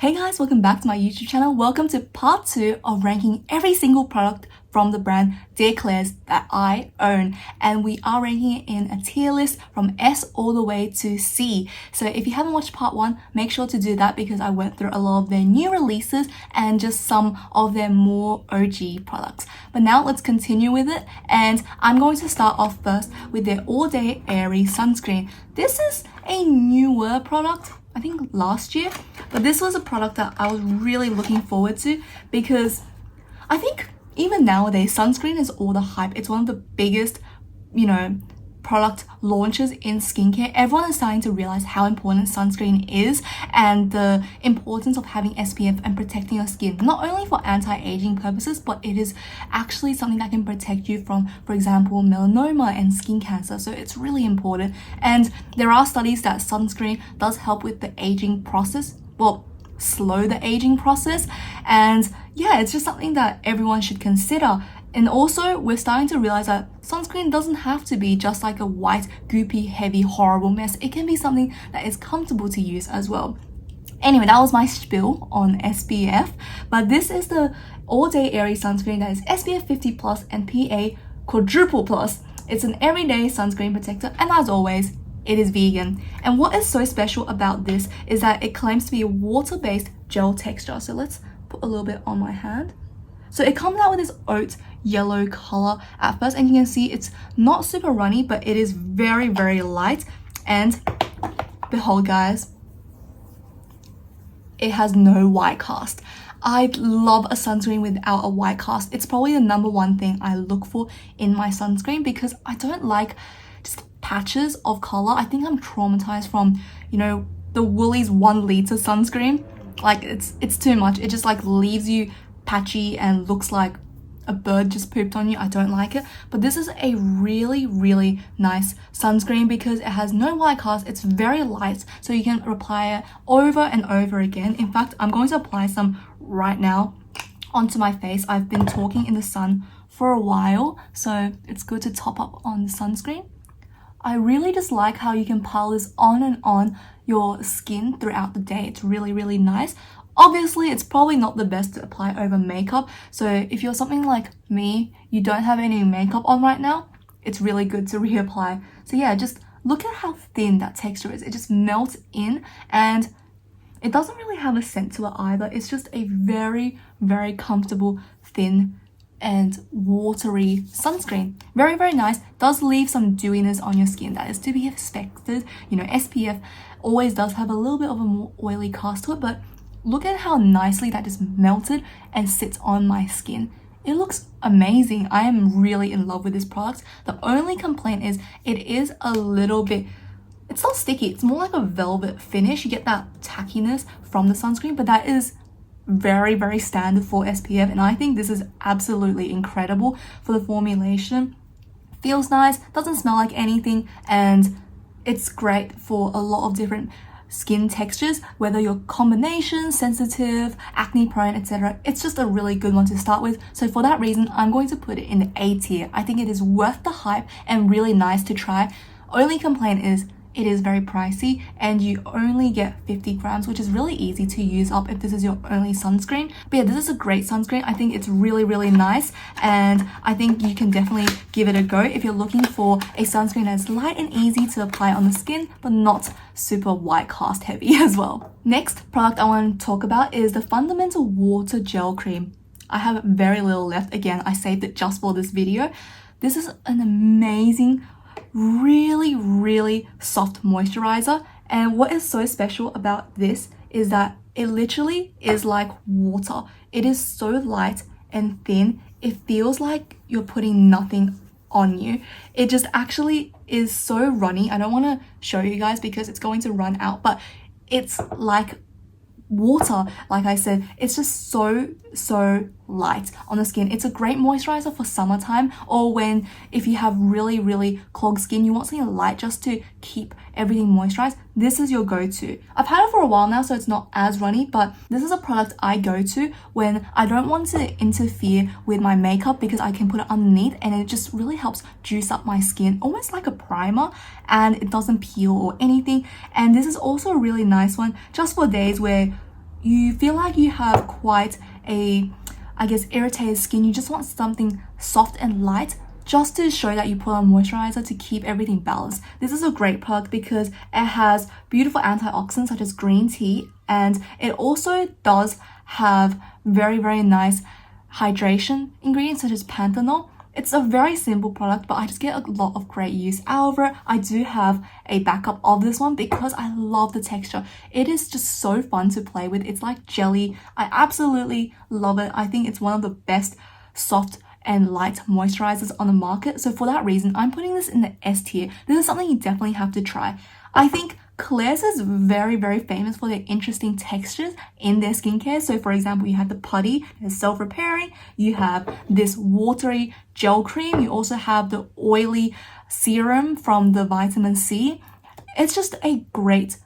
Hey guys, welcome back to my YouTube channel. Welcome to part 2 of ranking every single product from the brand Klairs that I own. And we are ranking it in a tier list from S all the way to C. So if you haven't watched part 1, make sure to do that because I went through a lot of their new releases and just some of their more OG products. But now let's continue with it. And I'm going to start off first with their All Day Airy Sunscreen. This is a newer product, I think last year, but this was a product that I was really looking forward to because I think even nowadays sunscreen is all the hype. It's one of the biggest, product launches in skincare. Everyone is starting to realize how important sunscreen is and the importance of having SPF and protecting your skin, not only for anti-aging purposes, but it is actually something that can protect you from, for example, melanoma and skin cancer. So it's really important. And there are studies that sunscreen does help with the aging process, slow the aging process. And yeah, it's just something that everyone should consider. And also, we're starting to realize that sunscreen doesn't have to be just like a white, goopy, heavy, horrible mess. It can be something that is comfortable to use as well. Anyway, that was my spiel on SPF. But this is the All Day Airy Sunscreen that is SPF 50 plus and PA quadruple plus. It's an everyday sunscreen protector, and as always, it is vegan. And what is so special about this is that it claims to be a water-based gel texture. So let's put a little bit on my hand. So it comes out with this oat yellow color at first, and you can see it's not super runny, but it is very, very light. And behold guys, it has no white cast. I love a sunscreen without a white cast. It's probably the number one thing I look for in my sunscreen because I don't like just patches of color. I think I'm traumatized from, the Woolies 1 liter sunscreen. Like it's too much. It just like leaves you patchy and looks like a bird just pooped on you. I don't like it. But this is a really, really nice sunscreen because it has no white cast. It's very light, so you can apply it over and over again. In fact, I'm going to apply some right now onto my face. I've been talking in the sun for a while, so it's good to top up on the sunscreen. I really just like how you can pile this on and on your skin throughout the day. It's really, really nice. Obviously, it's probably not the best to apply over makeup. So if you're something like me, you don't have any makeup on right now, it's really good to reapply. So yeah, just look at how thin that texture is. It just melts in and it doesn't really have a scent to it either. It's just a very, very comfortable, thin and watery sunscreen. Very, very nice. Does leave some dewiness on your skin. That is to be expected. SPF always does have a little bit of a more oily cast to it, but look at how nicely that just melted and sits on my skin. It looks amazing. I am really in love with this product. The only complaint is it is a little bit, it's not sticky. It's more like a velvet finish. You get that tackiness from the sunscreen, but that is very, very standard for SPF. And I think this is absolutely incredible for the formulation. Feels nice, doesn't smell like anything, and it's great for a lot of different skin textures, whether you're combination, sensitive, acne prone, etc. It's just a really good one to start with. So for that reason, I'm going to put it in the A tier. I think it is worth the hype and really nice to try. Only complaint is it is very pricey and you only get 50 grams, which is really easy to use up if this is your only sunscreen. But yeah, this is a great sunscreen. I think it's really, really nice, and I think you can definitely give it a go if you're looking for a sunscreen that's light and easy to apply on the skin, but not super white cast heavy as well. Next product I want to talk about is the Fundamental Water Gel Cream. I have very little left. Again, I saved it just for this video. This is an amazing, really, really soft moisturizer. And what is so special about this is that it literally is like water. It is so light and thin. It feels like you're putting nothing on you. It just actually is so runny. I don't want to show you guys because it's going to run out, but it's like water. Like I said, it's just so light on the skin. It's a great moisturizer for summertime, or when if you have really, really clogged skin, you want something light just to keep everything moisturized. This is your go-to. I've had it for a while now, so it's not as runny, but this is a product I go to when I don't want to interfere with my makeup because I can put it underneath and it just really helps juice up my skin, almost like a primer, and it doesn't peel or anything. And this is also a really nice one just for days where you feel like you have quite a, I guess, irritated skin, you just want something soft and light, just to show that you put on moisturizer to keep everything balanced. This is a great product because it has beautiful antioxidants such as green tea, and it also does have very, very nice hydration ingredients such as panthenol. It's a very simple product, but I just get a lot of great use out of it. I do have a backup of this one because I love the texture. It is just so fun to play with. It's like jelly. I absolutely love it. I think it's one of the best soft and light moisturizers on the market. So for that reason, I'm putting this in the S tier. This is something you definitely have to try. I think Klairs is very, very famous for their interesting textures in their skincare. So for example, you have the putty, it's self-repairing. You have this watery gel cream. You also have the oily serum from the vitamin C. It's just a great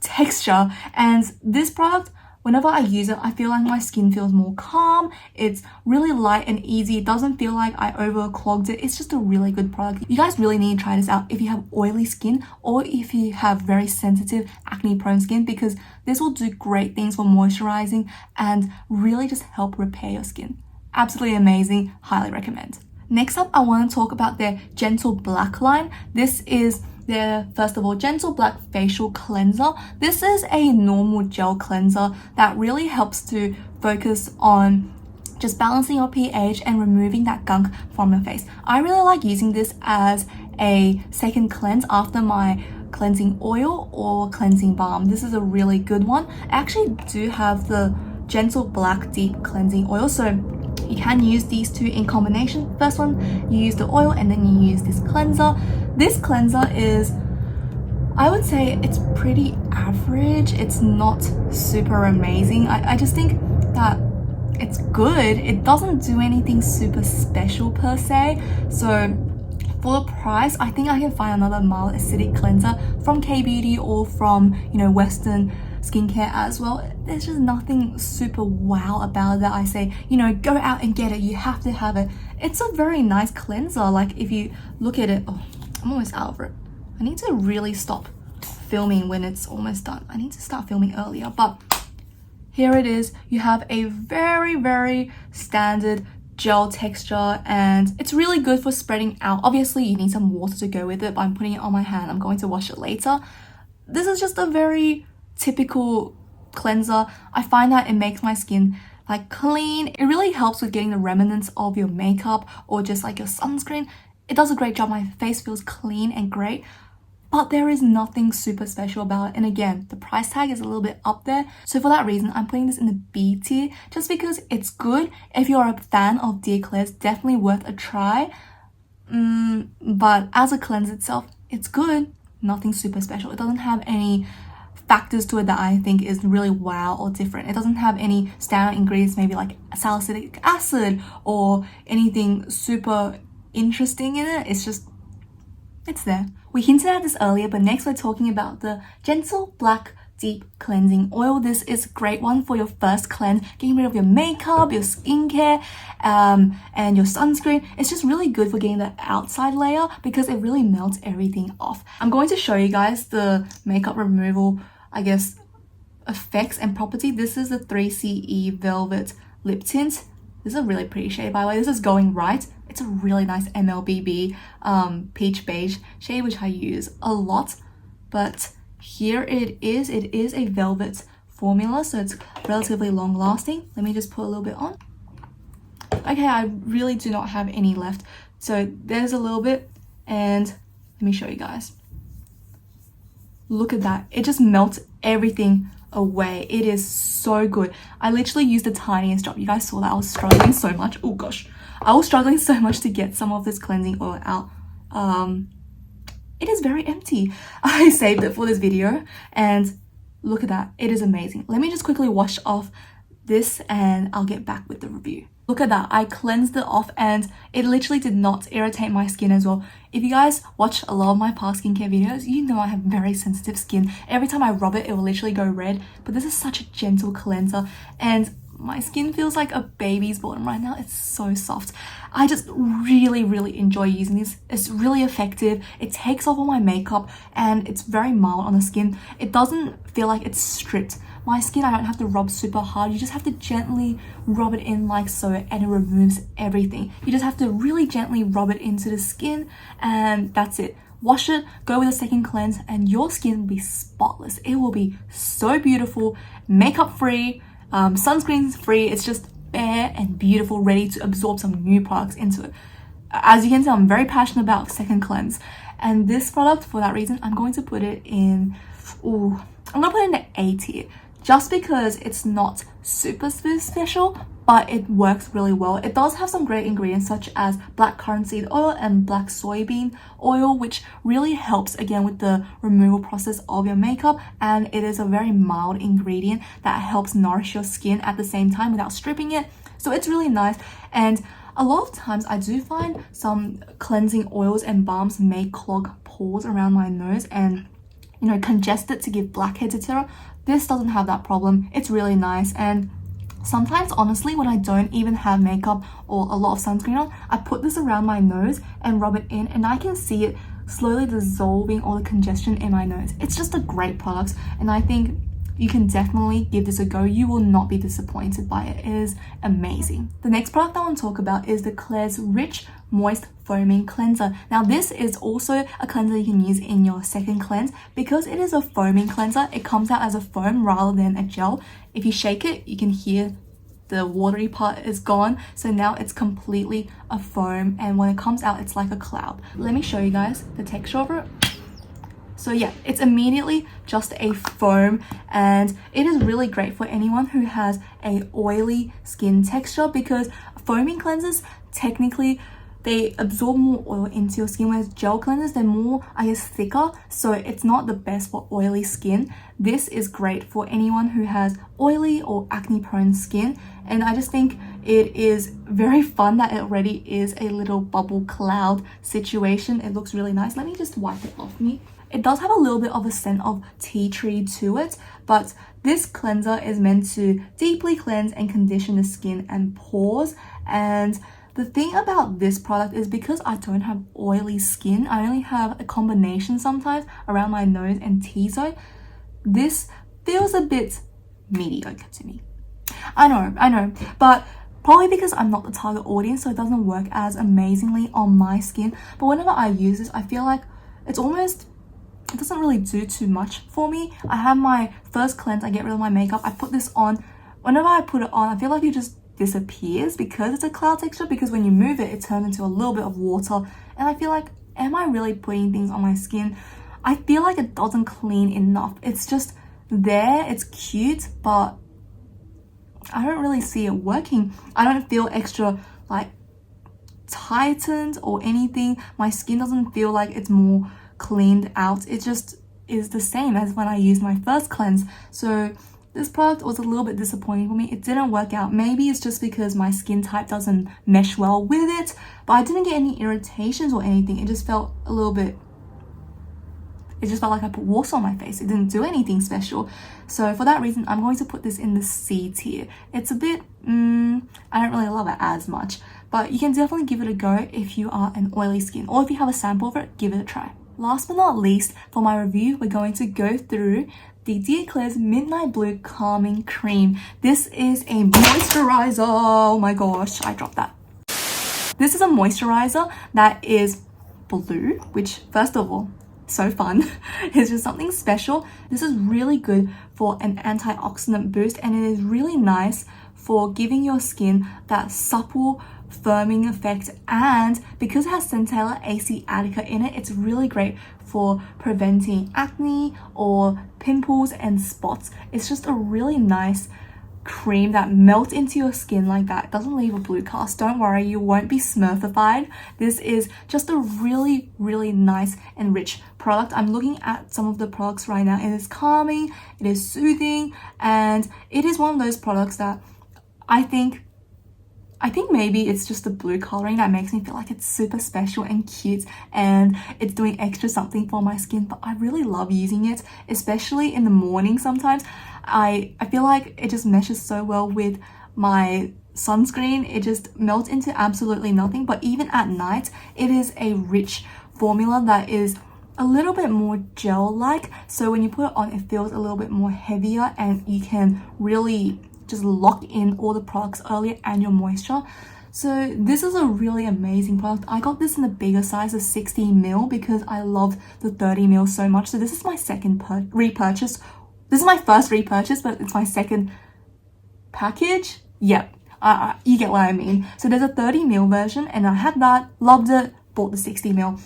texture. And this product, whenever I use it, I feel like my skin feels more calm. It's really light and easy. It doesn't feel like I overclogged it. It's just a really good product. You guys really need to try this out if you have oily skin or if you have very sensitive acne prone skin, because this will do great things for moisturizing and really just help repair your skin. Absolutely amazing. Highly recommend. Next up, I want to talk about their Gentle Black line. This is their, first of all, Gentle Black Facial Cleanser. This is a normal gel cleanser that really helps to focus on just balancing your pH and removing that gunk from your face. I really like using this as a second cleanse after my cleansing oil or cleansing balm. This is a really good one. I actually do have the Gentle Black Deep Cleansing Oil, so you can use these two in combination. First one, you use the oil and then you use this cleanser. This cleanser is, I would say it's pretty average. It's not super amazing. I just think that it's good. It doesn't do anything super special per se. So for the price, I think I can find another mild acidic cleanser from K-Beauty or from, Western skincare as well. There's just nothing super wow about it that I say, go out and get it. You have to have it. It's a very nice cleanser. Like if you look at it, oh, I'm almost out of it. I need to really stop filming when it's almost done. I need to start filming earlier, but here it is. You have a very, very standard gel texture and it's really good for spreading out. Obviously you need some water to go with it, but I'm putting it on my hand. I'm going to wash it later. This is just a very typical cleanser. I find that it makes my skin like clean. It really helps with getting the remnants of your makeup or just like your sunscreen. It does a great job. My face feels clean and great, but there is nothing super special about it. And again, the price tag is a little bit up there. So for that reason, I'm putting this in the B tier just because it's good. If you're a fan of Dear Klairs, definitely worth a try. But as a cleanse itself, it's good. Nothing super special. It doesn't have any factors to it that I think is really wow or different. It doesn't have any standard ingredients, maybe like salicylic acid or anything super interesting in it. It's there. We hinted at this earlier, but next we're talking about the Gentle Black Deep Cleansing Oil. This is a great one for your first cleanse, getting rid of your makeup, your skincare, and your sunscreen. It's just really good for getting the outside layer because it really melts everything off. I'm going to show you guys the makeup removal, I guess, effects and property. This is the 3CE Velvet Lip Tint. This is a really pretty shade, by the way. This is Going Right. It's a really nice MLBB peach beige shade, which I use a lot. But here it is. It is a velvet formula, so it's relatively long lasting. Let me just put a little bit on. Okay, I really do not have any left. So there's a little bit, and let me show you guys. Look at that. It just melts everything away. It is so good. I literally used the tiniest drop. You guys saw that I was struggling so much. Oh gosh, I was struggling so much to get some of this cleansing oil out. It is very empty. I saved it for this video and look at that. It is amazing. Let me just quickly wash off this and I'll get back with the review. Look at that. I cleansed it off and it literally did not irritate my skin as well. If you guys watch a lot of my past skincare videos, you know I have very sensitive skin. Every time I rub it, it will literally go red. But this is such a gentle cleanser and my skin feels like a baby's bottom right now. It's so soft. I just really, really enjoy using this. It's really effective. It takes off all my makeup and it's very mild on the skin. It doesn't feel like it's stripped my skin, I don't have to rub super hard. You just have to gently rub it in like so, and it removes everything. You just have to really gently rub it into the skin, and that's it. Wash it, go with a second cleanse, and your skin will be spotless. It will be so beautiful, makeup free, sunscreen free. It's just bare and beautiful, ready to absorb some new products into it. As you can tell, I'm very passionate about second cleanse, and this product, for that reason, I'm going to put it in, I'm gonna put it in the A tier, just because it's not super special, but it works really well. It does have some great ingredients such as black currant seed oil and black soybean oil, which really helps again with the removal process of your makeup, and it is a very mild ingredient that helps nourish your skin at the same time without stripping it. So it's really nice. And a lot of times I do find some cleansing oils and balms may clog pores around my nose and, you know, congest it to give blackheads, etc. This doesn't have that problem. It's really nice. And sometimes, honestly, when I don't even have makeup or a lot of sunscreen on, I put this around my nose and rub it in, and I can see it slowly dissolving all the congestion in my nose. It's just a great product, and I think you can definitely give this a go. You will not be disappointed by it. It is amazing. The next product I want to talk about is the Klairs Rich Moist Foaming Cleanser. Now this is also a cleanser you can use in your second cleanse. Because it is a foaming cleanser, it comes out as a foam rather than a gel. If you shake it, you can hear the watery part is gone, so now it's completely a foam, and when it comes out, it's like a cloud. Let me show you guys the texture of it. So yeah, it's immediately just a foam, and it is really great for anyone who has a oily skin texture, because foaming cleansers, technically, they absorb more oil into your skin, whereas gel cleansers, they're more, I guess, thicker, so it's not the best for oily skin. This is great for anyone who has oily or acne prone skin, and I just think it is very fun that it already is a little bubble cloud situation. It looks really nice. Let me just wipe it off me. It does have a little bit of a scent of tea tree to it, but this cleanser is meant to deeply cleanse and condition the skin and pores. And the thing about this product is, because I don't have oily skin, I only have a combination sometimes around my nose and T-zone, this feels a bit mediocre to me. I know, but probably because I'm not the target audience, so it doesn't work as amazingly on my skin. But whenever I use this, I feel like it doesn't really do too much for me. I have my first cleanse, I get rid of my makeup, I put this on. Whenever I put it on, I feel like it just disappears because it's a cloud texture, because when you move it, it turns into a little bit of water, and I feel like, am I really putting things on my skin? I feel like it doesn't clean enough. It's just there, it's cute, but I don't really see it working. I don't feel extra like tightened or anything. My skin doesn't feel like it's more cleaned out. It just is the same as when I used my first cleanse. So this product was a little bit disappointing for me. It didn't work out. Maybe it's just because my skin type doesn't mesh well with it, but I didn't get any irritations or anything. It just felt a little bit, it just felt like I put water on my face. It didn't do anything special. So for that reason, I'm going to put this in the C tier. It's a bit, I don't really love it as much, but you can definitely give it a go if you are an oily skin, or if you have a sample of it, give it a try. Last but not least, for my review, we're going to go through the Klairs Midnight Blue Calming Cream. This is a moisturizer. Oh my gosh, I dropped that. This is a moisturizer that is blue, which, first of all, so fun. It's just something special. This is really good for an antioxidant boost, and it is really nice for giving your skin that supple firming effect, and because it has Centella AC Attica in it, it's really great for preventing acne or pimples and spots. It's just a really nice cream that melts into your skin like that. It doesn't leave a blue cast. Don't worry, you won't be smurfified. This is just a really, really nice and rich product. I'm looking at some of the products right now. It is calming, it is soothing, and it is one of those products that I think maybe it's just the blue coloring that makes me feel like it's super special and cute, and it's doing extra something for my skin, but I really love using it, especially in the morning sometimes. I feel like it just meshes so well with my sunscreen. It just melts into absolutely nothing, but even at night, it is a rich formula that is a little bit more gel-like, so when you put it on, it feels a little bit more heavier and you can really just lock in all the products earlier and your moisture. So this is a really amazing product. I got this in the bigger size of 60ml because I love the 30ml so much. So this is my second repurchase. This is my first repurchase, but it's my second package. Yep, you get what I mean. So there's a 30ml version and I had that, loved it, bought the 60ml.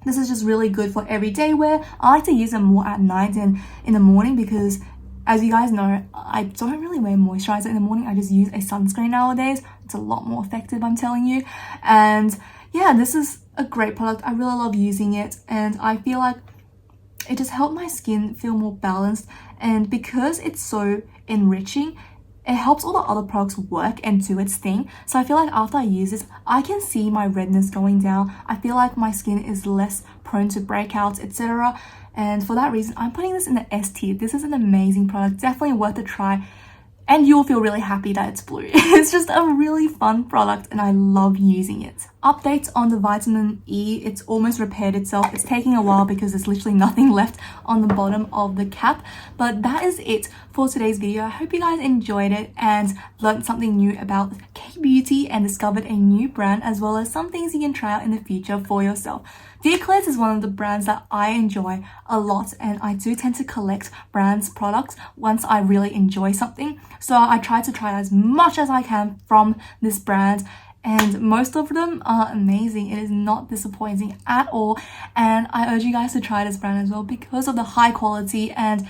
This is just really good for everyday wear. I like to use them more at night than in the morning because, as you guys know, I don't really wear moisturizer in the morning. I just use a sunscreen nowadays. It's a lot more effective, I'm telling you. And yeah, this is a great product. I really love using it and I feel like it just helped my skin feel more balanced. And because it's so enriching, it helps all the other products work and do its thing. So I feel like after I use this, I can see my redness going down. I feel like my skin is less prone to breakouts, etc. And for that reason, I'm putting this in the S tier. This is an amazing product, definitely worth a try. And you'll feel really happy that it's blue. It's just a really fun product and I love using it. Updates on the vitamin E, it's almost repaired itself. It's taking a while because there's literally nothing left on the bottom of the cap. But that is it for today's video. I hope you guys enjoyed it and learned something new about K-beauty and discovered a new brand, as well as some things you can try out in the future for yourself. Klairs is one of the brands that I enjoy a lot, and I do tend to collect brands products once I really enjoy something. So I try to try as much as I can from this brand, and most of them are amazing. It is not disappointing at all, and I urge you guys to try this brand as well because of the high quality, and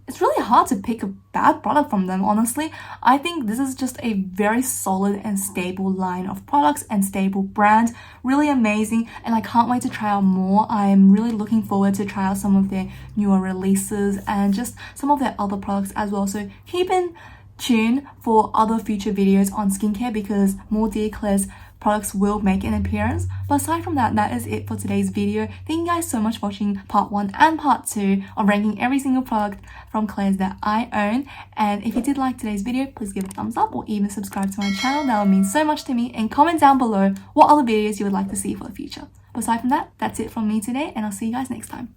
it's really hard to pick a bad product from them, honestly. I think this is just a very solid and stable line of products and stable brand. Really amazing, and I can't wait to try out more. I am really looking forward to try out some of their newer releases and just some of their other products as well. So keep in tune for other future videos on skincare because more Klairs products will make an appearance. But aside from that, that is it for today's video. Thank you guys so much for watching part 1 and part 2 of ranking every single product from Klairs that I own. And if you did like today's video, please give it a thumbs up or even subscribe to my channel. That would mean so much to me. And comment down below what other videos you would like to see for the future. But aside from that, that's it from me today, and I'll see you guys next time.